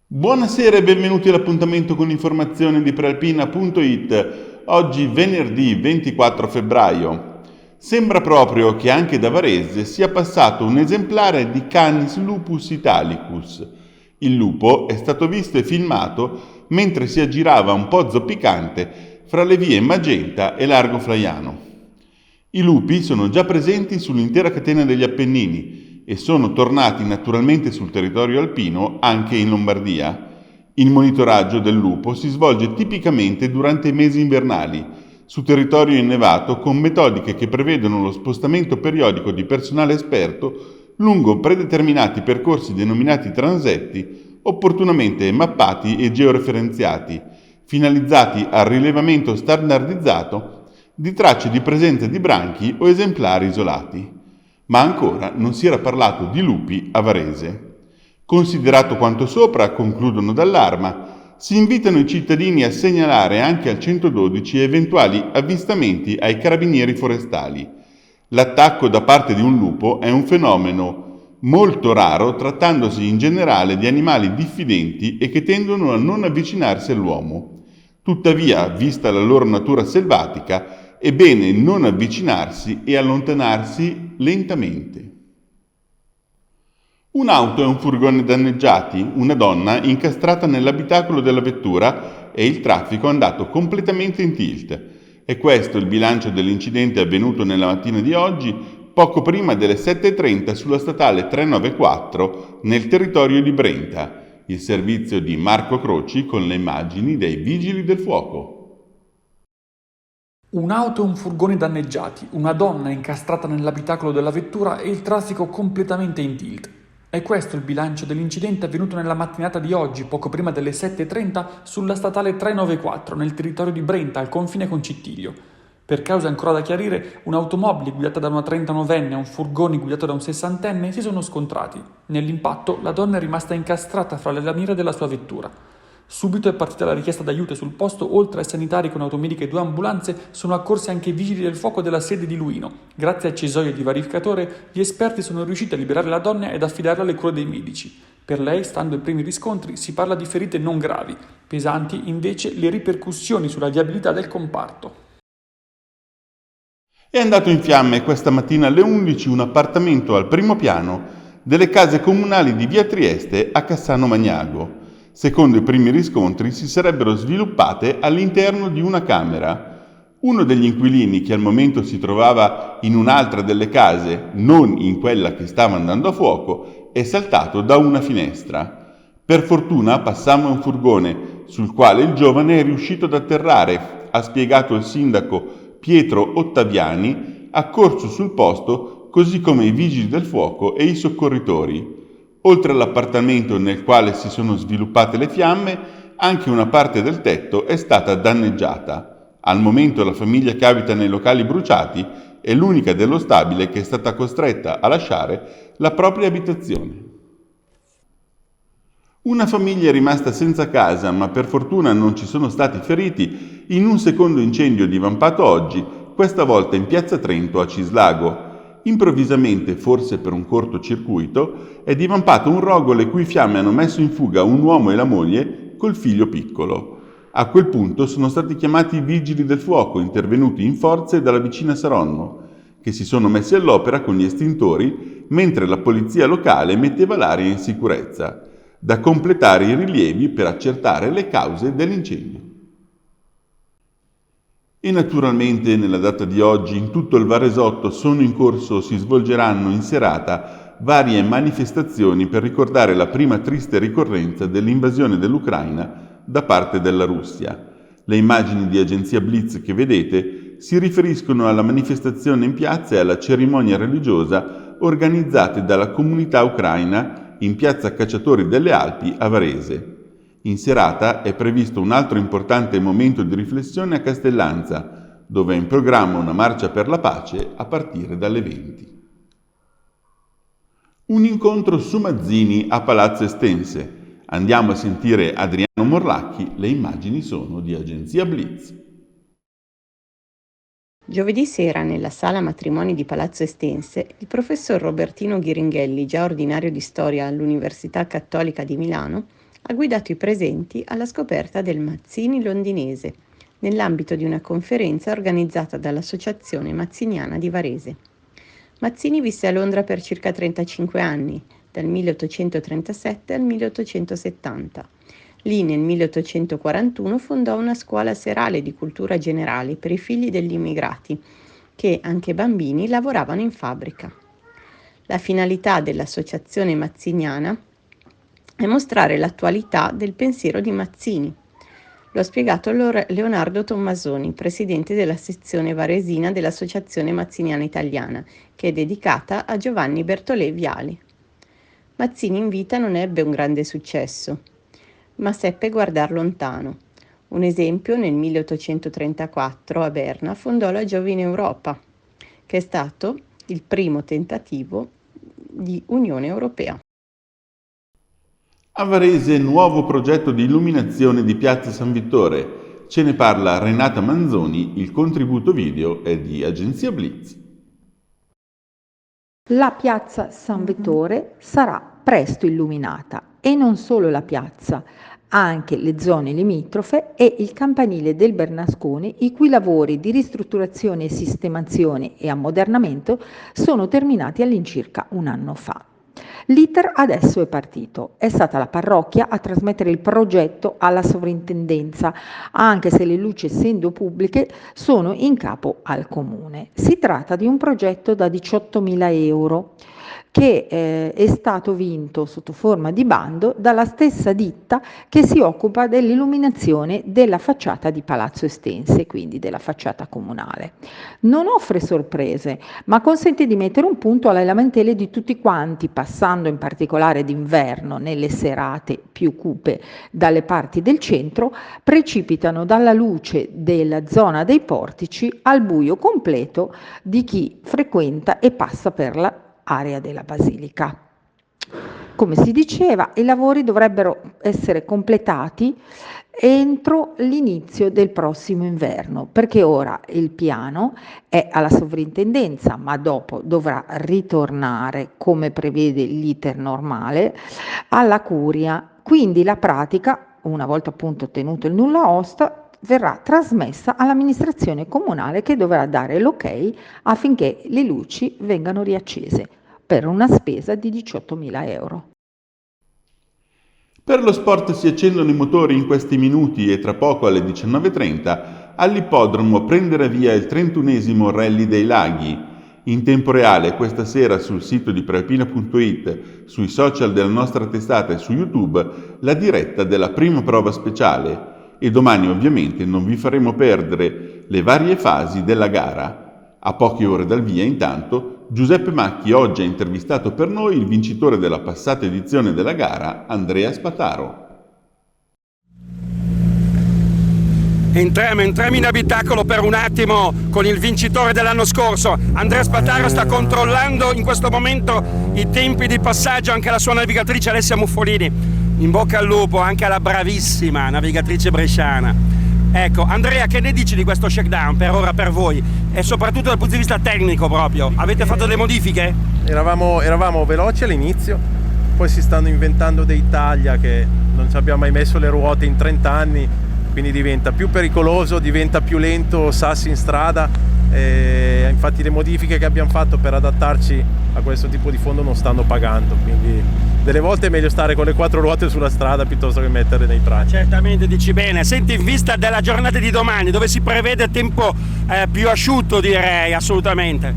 Buonasera e benvenuti all'appuntamento con informazioni di Prealpina.it. Oggi venerdì 24 febbraio. Sembra proprio che anche da Varese sia passato un esemplare di Canis lupus italicus. Il lupo è stato visto e filmato mentre si aggirava un po' zoppicante fra le vie Magenta e Largo Flaiano. I lupi sono già presenti sull'intera catena degli Appennini e sono tornati naturalmente sul territorio alpino anche in Lombardia. Il monitoraggio del lupo si svolge tipicamente durante i mesi invernali, su territorio innevato con metodiche che prevedono lo spostamento periodico di personale esperto lungo predeterminati percorsi denominati transetti, opportunamente mappati e georeferenziati, finalizzati al rilevamento standardizzato di tracce di presenza di branchi o esemplari isolati. Ma ancora non si era parlato di lupi a Varese. Considerato quanto sopra, concludono dall'Arma, si invitano i cittadini a segnalare anche al 112 eventuali avvistamenti ai carabinieri forestali. L'attacco da parte di un lupo è un fenomeno molto raro trattandosi in generale di animali diffidenti e che tendono a non avvicinarsi all'uomo. Tuttavia, vista la loro natura selvatica, è bene non avvicinarsi e allontanarsi lentamente. Un'auto e un furgone danneggiati, una donna incastrata nell'abitacolo della vettura e il traffico andato completamente in tilt. È questo il bilancio dell'incidente avvenuto nella mattina di oggi, poco prima delle 7:30 sulla statale 394 nel territorio di Brenta. Il servizio di Marco Croci con le immagini dei vigili del fuoco. Un'auto e un furgone danneggiati, una donna incastrata nell'abitacolo della vettura e il traffico completamente in tilt. È questo il bilancio dell'incidente avvenuto nella mattinata di oggi, poco prima delle 7:30, sulla statale 394 nel territorio di Brenta, al confine con Cittiglio. Per cause ancora da chiarire, un'automobile guidata da una 39enne e un furgone guidato da un 60enne si sono scontrati. Nell'impatto, la donna è rimasta incastrata fra le lamiere della sua vettura. Subito è partita la richiesta d'aiuto e sul posto, oltre ai sanitari con automediche e 2 ambulanze, sono accorsi anche i vigili del fuoco della sede di Luino. Grazie a cesoie di verificatore, gli esperti sono riusciti a liberare la donna ed affidarla alle cure dei medici. Per lei, stando ai primi riscontri, si parla di ferite non gravi. Pesanti, invece, le ripercussioni sulla viabilità del comparto. È andato in fiamme questa mattina alle 11 un appartamento al primo piano delle case comunali di via Trieste a Cassano Magnago. Secondo i primi riscontri si sarebbero sviluppate all'interno di una camera. Uno degli inquilini, che al momento si trovava in un'altra delle case, non in quella che stava andando a fuoco, è saltato da una finestra. Per fortuna passava un furgone sul quale il giovane è riuscito ad atterrare, ha spiegato il sindaco Pietro Ottaviani, accorso sul posto così come i vigili del fuoco e i soccorritori. Oltre all'appartamento nel quale si sono sviluppate le fiamme, anche una parte del tetto è stata danneggiata. Al momento la famiglia che abita nei locali bruciati è l'unica dello stabile che è stata costretta a lasciare la propria abitazione. Una famiglia è rimasta senza casa, ma per fortuna non ci sono stati feriti in un secondo incendio divampato oggi, questa volta in piazza Trento a Cislago. Improvvisamente, forse per un cortocircuito, è divampato un rogo le cui fiamme hanno messo in fuga un uomo e la moglie col figlio piccolo. A quel punto sono stati chiamati i vigili del fuoco, intervenuti in forze dalla vicina Saronno, che si sono messi all'opera con gli estintori, mentre la polizia locale metteva l'area in sicurezza, da completare i rilievi per accertare le cause dell'incendio. E naturalmente nella data di oggi in tutto il Varesotto sono in corso o si svolgeranno in serata varie manifestazioni per ricordare la prima triste ricorrenza dell'invasione dell'Ucraina da parte della Russia. Le immagini di agenzia Blitz che vedete si riferiscono alla manifestazione in piazza e alla cerimonia religiosa organizzate dalla comunità ucraina in piazza Cacciatori delle Alpi a Varese. In serata è previsto un altro importante momento di riflessione a Castellanza, dove è in programma una marcia per la pace a partire dalle 20. Un incontro su Mazzini a Palazzo Estense. Andiamo a sentire Adriano Morlacchi, le immagini sono di agenzia Blitz. Giovedì sera, nella sala matrimoni di Palazzo Estense, il professor Robertino Ghiringhelli, già ordinario di storia all'Università Cattolica di Milano, ha guidato i presenti alla scoperta del Mazzini londinese, nell'ambito di una conferenza organizzata dall'Associazione Mazziniana di Varese. Mazzini visse a Londra per circa 35 anni, dal 1837 al 1870. Lì nel 1841 fondò una scuola serale di cultura generale per i figli degli immigrati, che, anche bambini, lavoravano in fabbrica. La finalità dell'Associazione Mazziniana è mostrare l'attualità del pensiero di Mazzini. Lo ha spiegato Leonardo Tommasoni, presidente della sezione varesina dell'Associazione Mazziniana Italiana, che è dedicata a Giovanni Bertolè Viali. Mazzini in vita non ebbe un grande successo, ma seppe guardar lontano. Un esempio, nel 1834 a Berna fondò la Giovine Europa, che è stato il primo tentativo di Unione Europea. A Varese nuovo progetto di illuminazione di Piazza San Vittore. Ce ne parla Renata Manzoni, il contributo video è di Agenzia Blitz. La piazza San Vittore sarà presto illuminata e non solo la piazza, anche le zone limitrofe e il campanile del Bernasconi, i cui lavori di ristrutturazione, sistemazione e ammodernamento sono terminati all'incirca un anno fa. L'iter adesso è partito, è stata la parrocchia a trasmettere il progetto alla sovrintendenza, anche se le luci, essendo pubbliche, sono in capo al comune. Si tratta di un progetto da 18.000 euro che è stato vinto sotto forma di bando dalla stessa ditta che si occupa dell'illuminazione della facciata di Palazzo Estense, quindi della facciata comunale. Non offre sorprese, ma consente di mettere un punto alle lamentele di tutti quanti, passando in particolare d'inverno nelle serate più cupe dalle parti del centro, precipitano dalla luce della zona dei portici al buio completo di chi frequenta e passa per la area della Basilica. Come si diceva, i lavori dovrebbero essere completati entro l'inizio del prossimo inverno, perché ora il piano è alla sovrintendenza, ma dopo dovrà ritornare, come prevede l'iter normale, alla curia. Quindi la pratica, una volta appunto ottenuto il nulla osta, verrà trasmessa all'amministrazione comunale, che dovrà dare l'ok affinché le luci vengano riaccese, per una spesa di 18.000 euro. Per lo sport si accendono i motori in questi minuti e tra poco alle 19.30 all'ippodromo prenderà via il 31esimo Rally dei Laghi. In tempo reale questa sera sul sito di prealpina.it, sui social della nostra testata e su YouTube la diretta della prima prova speciale. E domani ovviamente non vi faremo perdere le varie fasi della gara. A poche ore dal via, intanto, Giuseppe Macchi oggi ha intervistato per noi il vincitore della passata edizione della gara, Andrea Spataro. Entriamo in abitacolo per un attimo con il vincitore dell'anno scorso. Andrea Spataro sta controllando in questo momento i tempi di passaggio, anche la sua navigatrice Alessia Muffolini. In bocca al lupo anche alla bravissima navigatrice bresciana. Ecco, Andrea, che ne dici di questo shakedown per ora per voi? E soprattutto dal punto di vista tecnico proprio. Avete fatto delle modifiche? Eravamo veloci all'inizio, poi si stanno inventando dei taglia che non ci abbiamo mai messo le ruote in 30 anni, quindi diventa più pericoloso, diventa più lento, sassi in strada. E infatti le modifiche che abbiamo fatto per adattarci a questo tipo di fondo non stanno pagando, quindi delle volte è meglio stare con le 4 ruote sulla strada piuttosto che metterle nei tracci. Certamente, dici bene. Senti, in vista della giornata di domani, dove si prevede tempo più asciutto, direi, assolutamente.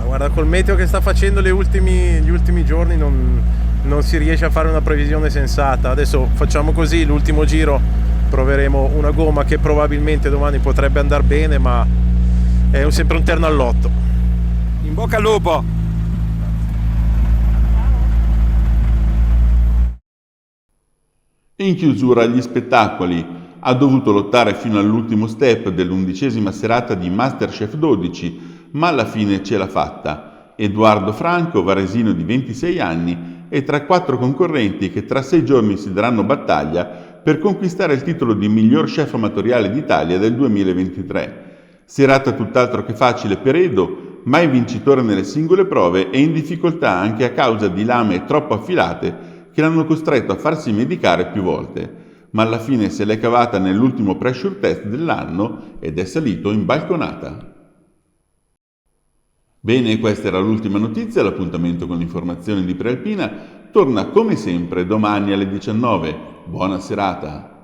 Guarda, col meteo che sta facendo gli ultimi giorni non si riesce a fare una previsione sensata. Adesso facciamo così, l'ultimo giro proveremo una gomma che probabilmente domani potrebbe andare bene, ma è sempre un terno all'otto. In bocca al lupo. In chiusura agli spettacoli ha dovuto lottare fino all'ultimo step dell'11ª serata di Masterchef 12, ma alla fine ce l'ha fatta. Edoardo Franco, varesino di 26 anni, è tra 4 concorrenti che tra 6 giorni si daranno battaglia per conquistare il titolo di miglior chef amatoriale d'Italia del 2023. Serata tutt'altro che facile per Edo, mai vincitore nelle singole prove e in difficoltà anche a causa di lame troppo affilate che l'hanno costretto a farsi medicare più volte, ma alla fine se l'è cavata nell'ultimo pressure test dell'anno ed è salito in balconata. Bene, questa era l'ultima notizia. L'appuntamento con l'informazione di Prealpina torna come sempre domani alle 19. Buona serata!